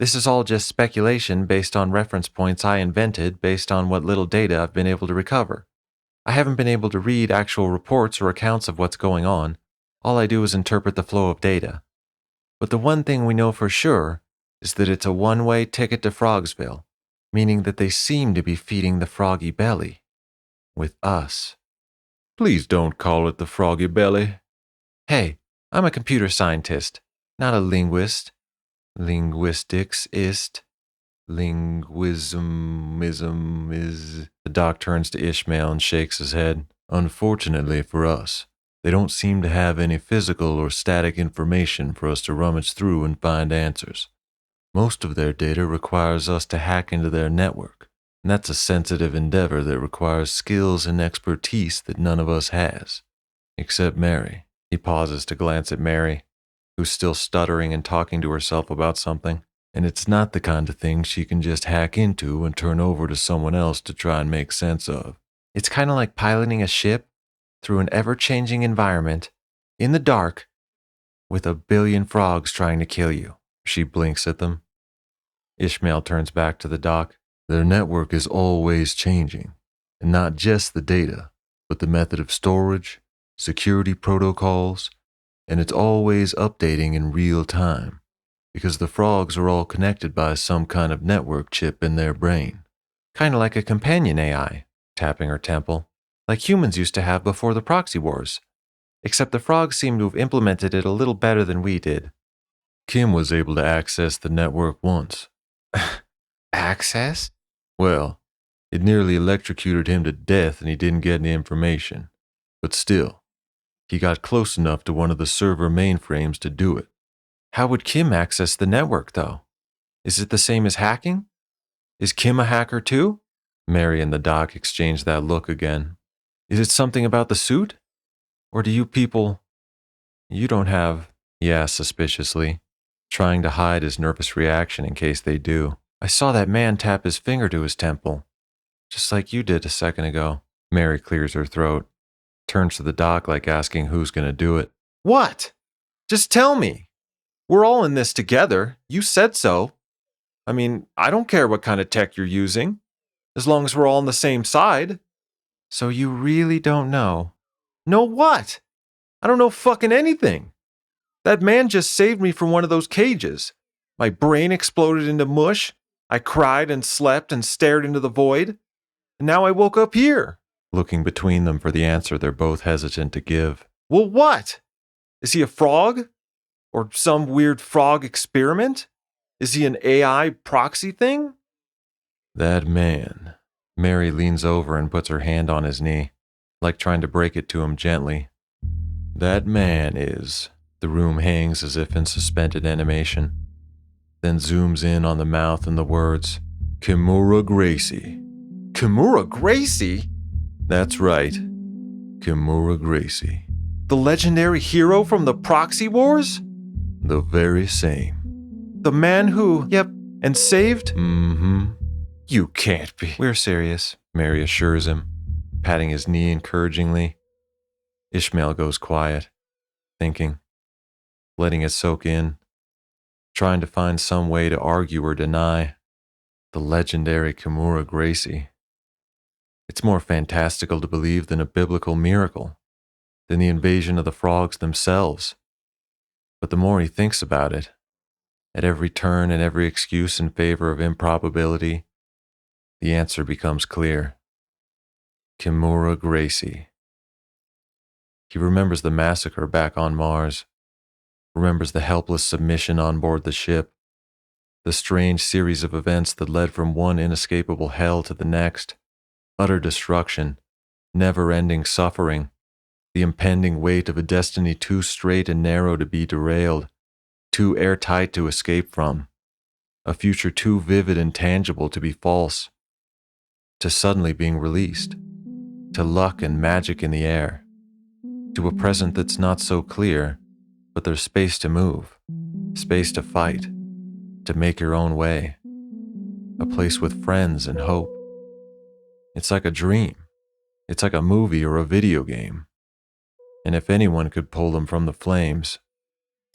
This is all just speculation based on reference points I invented based on what little data I've been able to recover. I haven't been able to read actual reports or accounts of what's going on. All I do is interpret the flow of data. But the one thing we know for sure is that it's a one-way ticket to Frogsville, meaning that they seem to be feeding the froggy belly. With us. Please don't call it the froggy belly. Hey, I'm a computer scientist, not a linguist. Linguistics-ist. Linguismism is... The doc turns to Ishmael and shakes his head. Unfortunately for us, they don't seem to have any physical or static information for us to rummage through and find answers. Most of their data requires us to hack into their network, and that's a sensitive endeavor that requires skills and expertise that none of us has. Except Mary. He pauses to glance at Mary, who's still stuttering and talking to herself about something. And it's not the kind of thing she can just hack into and turn over to someone else to try and make sense of. It's kind of like piloting a ship through an ever-changing environment, in the dark, with a billion frogs trying to kill you. She blinks at them. Ishmael turns back to the doc. Their network is always changing, and not just the data, but the method of storage, security protocols, and it's always updating in real time, because the frogs are all connected by some kind of network chip in their brain. Kind of like a companion AI, tapping her temple. like humans used to have before the proxy wars. Except the frogs seem to have implemented it a little better than we did. Kim was able to access the network once. Access? Well, it nearly electrocuted him to death and he didn't get any information. But still, he got close enough to one of the server mainframes to do it. How would Kim access the network, though? Is it the same as hacking? Is Kim a hacker too? Mary and the doc exchanged that look again. Is it something about the suit? Or do you people... You don't have, he asked suspiciously, trying to hide his nervous reaction in case they do. I saw that man tap his finger to his temple. Just like you did a second ago. Mary clears her throat, turns to the doc like asking who's going to do it. What? Just tell me. We're all in this together. You said so. I mean, I don't care what kind of tech you're using, as long as we're all on the same side. So you really don't know? Know what? I don't know fucking anything. That man just saved me from one of those cages. My brain exploded into mush. I cried and slept and stared into the void. And now I woke up here. Looking between them for the answer they're both hesitant to give. Well, what? Is he a frog? Or some weird frog experiment? Is he an AI proxy thing? That man. Mary leans over and puts her hand on his knee, like trying to break it to him gently. That man is... The room hangs as if in suspended animation, then zooms in on the mouth and the words, Kimura Gracie. Kimura Gracie? That's right. Kimura Gracie. The legendary hero from the proxy wars? The very same. The man who, yep, and saved? Mm-hmm. You can't be. We're serious, Mary assures him, patting his knee encouragingly. Ishmael goes quiet, thinking, letting it soak in, trying to find some way to argue or deny the legendary Kimura Gracie. It's more fantastical to believe than a biblical miracle, than the invasion of the frogs themselves. But the more he thinks about it, at every turn and every excuse in favor of improbability, the answer becomes clear. Kimura Gracie. He remembers the massacre back on Mars, remembers the helpless submission on board the ship, the strange series of events that led from one inescapable hell to the next, utter destruction, never-ending suffering, the impending weight of a destiny too straight and narrow to be derailed, too airtight to escape from, a future too vivid and tangible to be false, to suddenly being released, to luck and magic in the air, to a present that's not so clear, but there's space to move, space to fight, to make your own way, a place with friends and hope. It's like a dream. It's like a movie or a video game. And if anyone could pull them from the flames,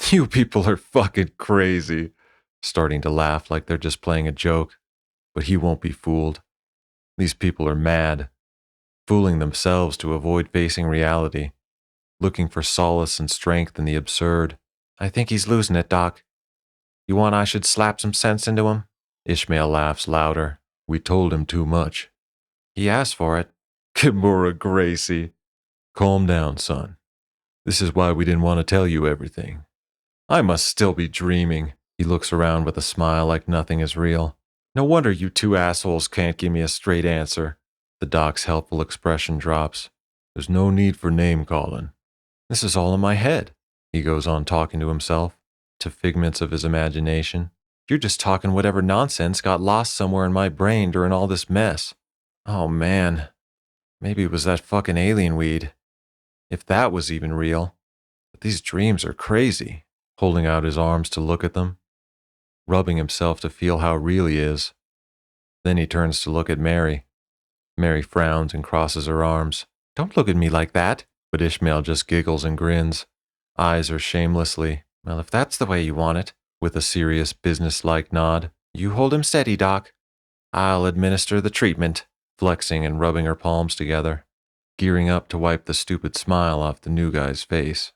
you people are fucking crazy, starting to laugh like they're just playing a joke, but he won't be fooled. These people are mad, fooling themselves to avoid facing reality, looking for solace and strength in the absurd. I think he's losing it, Doc. You want I should slap some sense into him? Ishmael laughs louder. We told him too much. He asked for it. Kimura Gracie. Calm down, son. This is why we didn't want to tell you everything. I must still be dreaming. He looks around with a smile like nothing is real. No wonder you two assholes can't give me a straight answer. The doc's helpful expression drops. There's no need for name-calling. This is all in my head. He goes on talking to himself, to figments of his imagination. You're just talking whatever nonsense got lost somewhere in my brain during all this mess. Oh man, maybe it was that fucking alien weed. If that was even real. But these dreams are crazy. Holding out his arms to look at them, rubbing himself to feel how real he is. Then he turns to look at Mary. Mary frowns and crosses her arms. Don't look at me like that. But Ishmael just giggles and grins, eyes her shamelessly. Well, if that's the way you want it, with a serious, business-like nod. You hold him steady, Doc. I'll administer the treatment. Flexing and rubbing her palms together, gearing up to wipe the stupid smile off the new guy's face.